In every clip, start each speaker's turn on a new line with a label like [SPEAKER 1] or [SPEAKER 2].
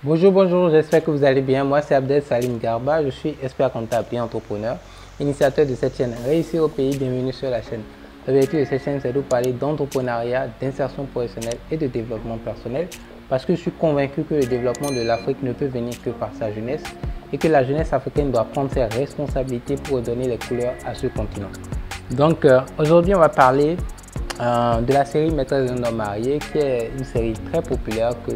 [SPEAKER 1] Bonjour, j'espère que vous allez bien. Moi, c'est Abdel Salim Garba, je suis expert comptable et entrepreneur, initiateur de cette chaîne Réussir au pays, bienvenue sur la chaîne. L'objectif de cette chaîne, c'est de vous parler d'entrepreneuriat, d'insertion professionnelle et de développement personnel parce que je suis convaincu que le développement de l'Afrique ne peut venir que par sa jeunesse et que la jeunesse africaine doit prendre ses responsabilités pour donner les couleurs à ce continent. Donc, aujourd'hui, on va parler de la série Maîtresse d'un homme marié, qui est une série très populaire que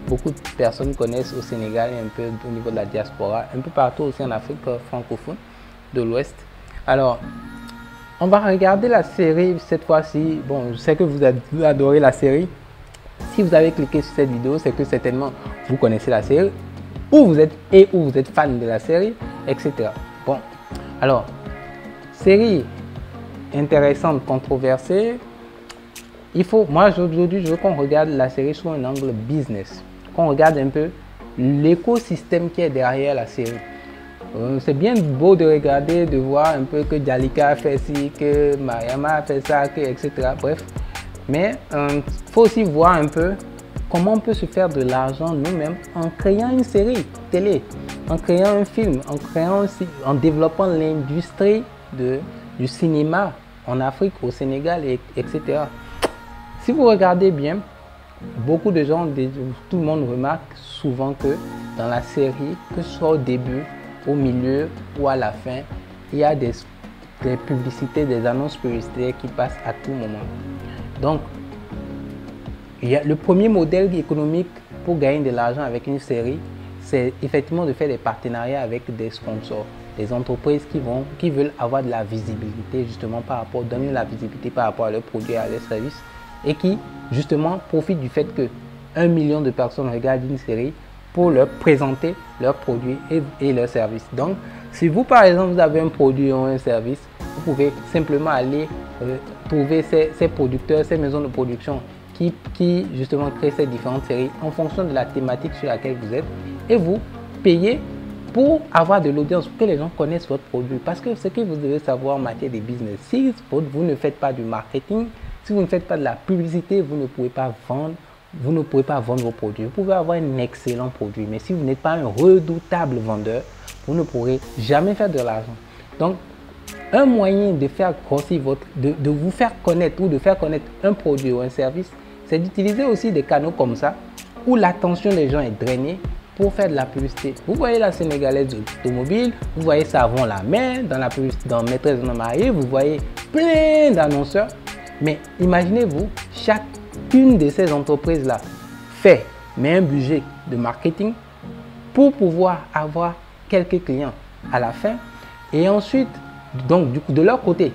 [SPEAKER 1] beaucoup de personnes connaissent au Sénégal et un peu au niveau de la diaspora, un peu partout aussi en Afrique francophone de l'Ouest. Alors, on va regarder la série cette fois-ci. Bon, je sais que vous adorez la série. Si vous avez cliqué sur cette vidéo, c'est que certainement vous connaissez la série, ou vous êtes fan de la série, etc. Bon, alors, série intéressante, controversée. Moi aujourd'hui, je veux qu'on regarde la série sous un angle business, qu'on regarde un peu l'écosystème qui est derrière la série. C'est bien beau de regarder, de voir un peu que Jalika a fait ci, que Mariama a fait ça, etc. Bref, mais faut aussi voir un peu comment on peut se faire de l'argent nous-mêmes en créant une série télé, en créant un film, en développant l'industrie du cinéma en Afrique, au Sénégal, etc. Si vous regardez bien, beaucoup de gens, tout le monde remarque souvent que dans la série, que ce soit au début, au milieu ou à la fin, il y a des publicités, des annonces publicitaires qui passent à tout moment. Donc, le premier modèle économique pour gagner de l'argent avec une série, c'est effectivement de faire des partenariats avec des sponsors, des entreprises qui veulent avoir de la visibilité justement donner la visibilité par rapport à leurs produits et à leurs services, et qui justement profitent du fait que 1 million de personnes regardent une série pour leur présenter leurs produits et leurs services. Donc, si vous par exemple vous avez un produit ou un service, vous pouvez simplement aller trouver ces producteurs, ces maisons de production qui justement créent ces différentes séries en fonction de la thématique sur laquelle vous êtes, et vous payez pour avoir de l'audience, pour que les gens connaissent votre produit. Parce que ce que vous devez savoir en matière de business, si vous ne faites pas du marketing, si vous ne faites pas de la publicité, vous ne pouvez pas vendre vos produits. Vous pouvez avoir un excellent produit, mais si vous n'êtes pas un redoutable vendeur, vous ne pourrez jamais faire de l'argent. Donc, un moyen de faire grossir de vous faire connaître ou de faire connaître un produit ou un service, c'est d'utiliser aussi des canaux comme ça, où l'attention des gens est drainée pour faire de la publicité. Vous voyez la Sénégalaise automobile, vous voyez Savon la main dans Maîtresse d'un homme marié, vous voyez plein d'annonceurs. Mais imaginez-vous, chacune de ces entreprises-là met un budget de marketing pour pouvoir avoir quelques clients à la fin. Et ensuite, donc du coup, de leur côté,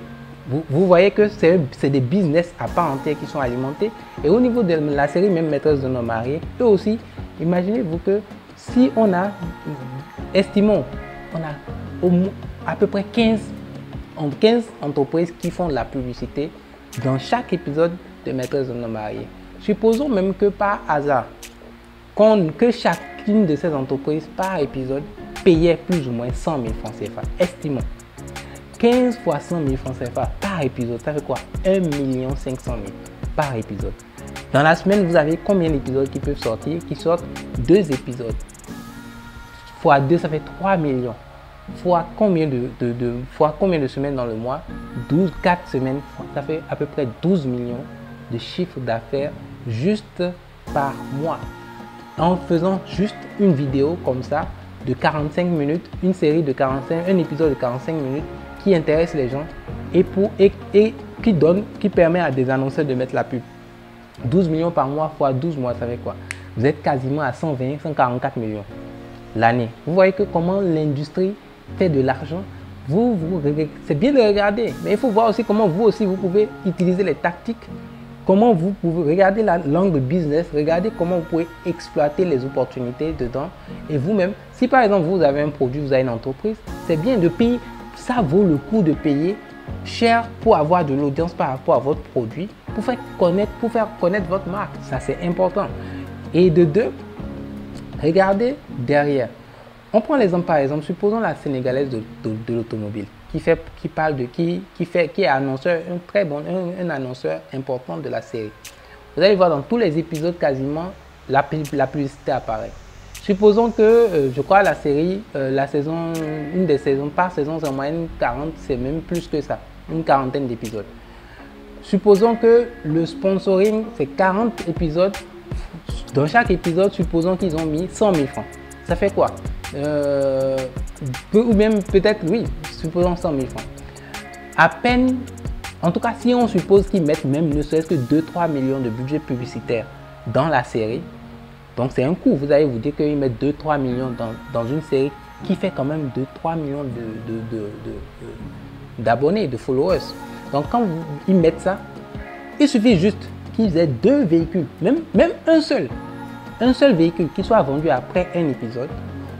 [SPEAKER 1] vous voyez que c'est des business à part entière qui sont alimentés. Et au niveau de la série même Maîtresse d'un homme marié, eux aussi, imaginez-vous que si estimons, on a à peu près 15 entreprises qui font de la publicité dans chaque épisode de Maîtresse d'un homme marié. Supposons même que par hasard, que chacune de ces entreprises par épisode payait plus ou moins 100 000 francs CFA. Estimons. 15 fois 100 000 francs CFA par épisode, ça fait quoi? 1 500 000 par épisode. Dans la semaine, vous avez combien d'épisodes qui peuvent sortir? Qui sortent 2 épisodes. Fois 2, ça fait 3 millions. Fois combien de semaines dans le mois? 4 semaines, ça fait à peu près 12 millions de chiffre d'affaires juste par mois. En faisant juste une vidéo comme ça de 45 minutes, un épisode de 45 minutes qui intéresse les gens et qui permet à des annonceurs de mettre la pub. 12 millions par mois fois 12 mois, ça fait quoi? Vous êtes quasiment à 144 millions l'année. Vous voyez que comment l'industrie fait de l'argent. C'est bien de regarder, mais il faut voir aussi comment vous pouvez utiliser les tactiques, comment vous pouvez regarder l'angle business, regarder comment vous pouvez exploiter les opportunités dedans. Et vous-même, si par exemple vous avez un produit, vous avez une entreprise, c'est bien de payer, ça vaut le coup de payer cher pour avoir de l'audience par rapport à votre produit, pour faire connaître votre marque. Ça, c'est important. Et de deux, regardez derrière. On prend l'exemple par exemple, supposons la Sénégalaise de l'automobile qui est annonceur, un annonceur important de la série. Vous allez voir dans tous les épisodes quasiment la publicité apparaît. Supposons que, je crois, la série, une des saisons, par saison, c'est en moyenne 40, c'est même plus que ça, une quarantaine d'épisodes. Supposons que le sponsoring, c'est 40 épisodes. Dans chaque épisode, supposons qu'ils ont mis 100 000 francs. Ça fait quoi? Ou même peut-être, oui, supposons 100 000 francs. À peine, en tout cas, si on suppose qu'ils mettent même ne serait-ce que 2-3 millions de budget publicitaire dans la série, donc c'est un coût. Vous allez vous dire qu'ils mettent 2-3 millions dans une série qui fait quand même 2-3 millions d'abonnés, de followers. Donc quand ils mettent ça, il suffit juste qu'ils aient 2 véhicules, même un seul véhicule qui soit vendu après un épisode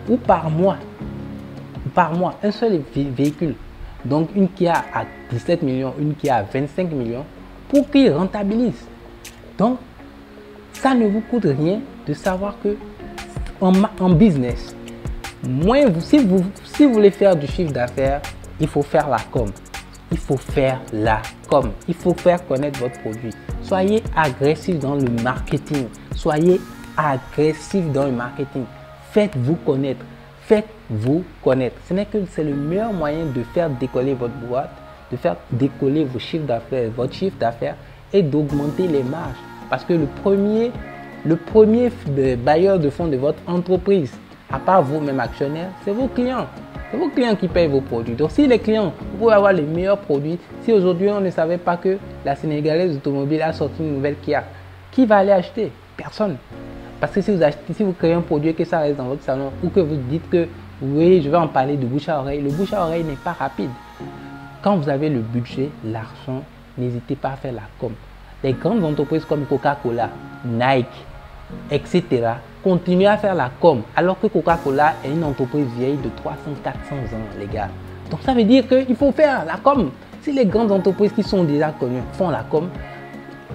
[SPEAKER 1] ou par mois, un seul véhicule. Donc une qui a à 17 millions, une qui a à 25 millions pour qu'ils rentabilisent. Donc ça ne vous coûte rien de savoir que en business, si vous voulez faire du chiffre d'affaires, il faut faire la com. Il faut faire la com. Il faut faire connaître votre produit. Soyez agressif dans le marketing. Soyez agressif dans le marketing. Faites-vous connaître. Faites-vous connaître. C'est le meilleur moyen de faire décoller votre boîte, de faire décoller vos chiffres d'affaires, votre chiffre d'affaires et d'augmenter les marges. Parce que le premier bailleur de fonds de votre entreprise, à part vous-même actionnaires, c'est vos clients. C'est vos clients qui payent vos produits. Donc si les clients, vous pouvez avoir les meilleurs produits. Si aujourd'hui on ne savait pas que la Sénégalaise automobile a sorti une nouvelle Kia, qui va aller acheter? Personne. Parce que si vous créez un produit et que ça reste dans votre salon ou que vous dites que oui, je vais en parler de bouche à oreille, le bouche à oreille n'est pas rapide. Quand vous avez le budget, l'argent, n'hésitez pas à faire la com. Les grandes entreprises comme Coca-Cola, Nike, etc. continuent à faire la com, alors que Coca-Cola est une entreprise vieille de 300-400 ans, les gars. Donc ça veut dire qu'il faut faire la com. Si les grandes entreprises qui sont déjà connues font la com,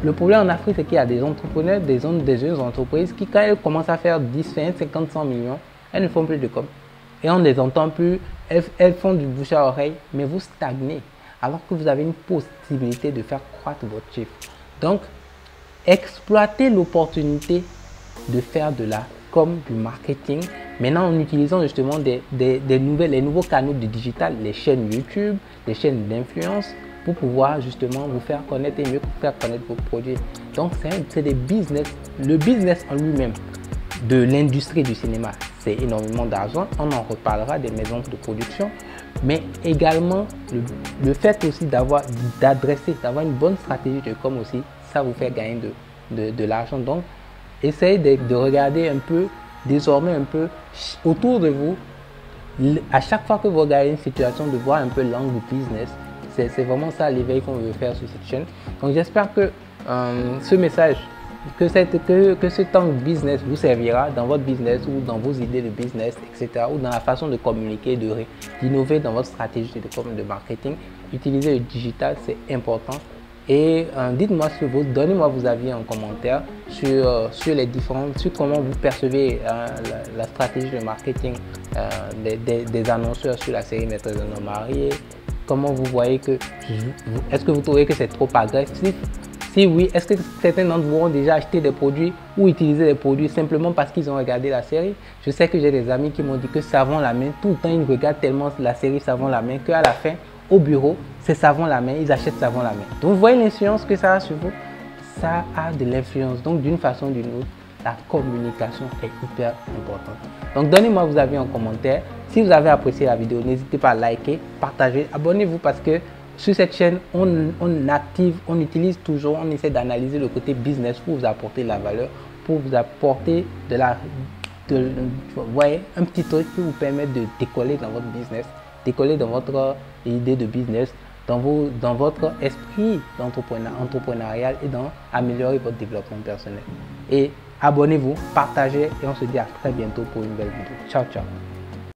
[SPEAKER 1] le problème en Afrique, c'est qu'il y a des entrepreneurs, des jeunes entreprises qui, quand elles commencent à faire 10, 20, 50, 100 millions, elles ne font plus de com. Et on ne les entend plus, elles font du bouche à oreille, mais vous stagnez, alors que vous avez une possibilité de faire croître votre chiffre. Donc, exploitez l'opportunité de faire de la com, du marketing, maintenant en utilisant justement les nouveaux canaux de digital, les chaînes YouTube, les chaînes d'influence, pour pouvoir justement vous faire connaître et mieux faire connaître vos produits. Donc, c'est des business. Le business en lui-même de l'industrie du cinéma, c'est énormément d'argent. On en reparlera des maisons de production, mais également le fait aussi d'avoir une bonne stratégie de com aussi, ça vous fait gagner de l'argent. Donc, essayez de regarder un peu, désormais un peu autour de vous. À chaque fois que vous regardez une situation, de voir un peu l'angle business. C'est vraiment ça l'éveil qu'on veut faire sur cette chaîne. Donc j'espère que ce message, que ce temps business vous servira dans votre business ou dans vos idées de business, etc. ou dans la façon de communiquer, d'innover dans votre stratégie de marketing. Utiliser le digital, c'est important. Et dites-moi donnez-moi vos avis en commentaire sur comment vous percevez la stratégie de marketing des annonceurs sur la série Maîtresse d'un homme marié. Comment vous voyez est-ce que vous trouvez que c'est trop agressif? Si oui, est-ce que certains d'entre vous ont déjà acheté des produits ou utilisé des produits simplement parce qu'ils ont regardé la série? Je sais que j'ai des amis qui m'ont dit que Savon la main, tout le temps ils regardent tellement la série Savon la main qu'à la fin, au bureau, c'est Savon la main, ils achètent Savon la main. Donc vous voyez l'influence que ça a sur vous? Ça a de l'influence. Donc d'une façon ou d'une autre, la communication est hyper importante. Donc donnez-moi vos avis en commentaire. Si vous avez apprécié la vidéo, n'hésitez pas à liker, partager, abonnez-vous parce que sur cette chaîne, on utilise toujours, on essaie d'analyser le côté business pour vous apporter de la valeur, pour vous apporter un petit truc qui vous permet de décoller dans votre business, décoller dans votre idée de business, dans votre esprit entrepreneurial et améliorer votre développement personnel. Et abonnez-vous, partagez et on se dit à très bientôt pour une belle vidéo. Ciao, ciao.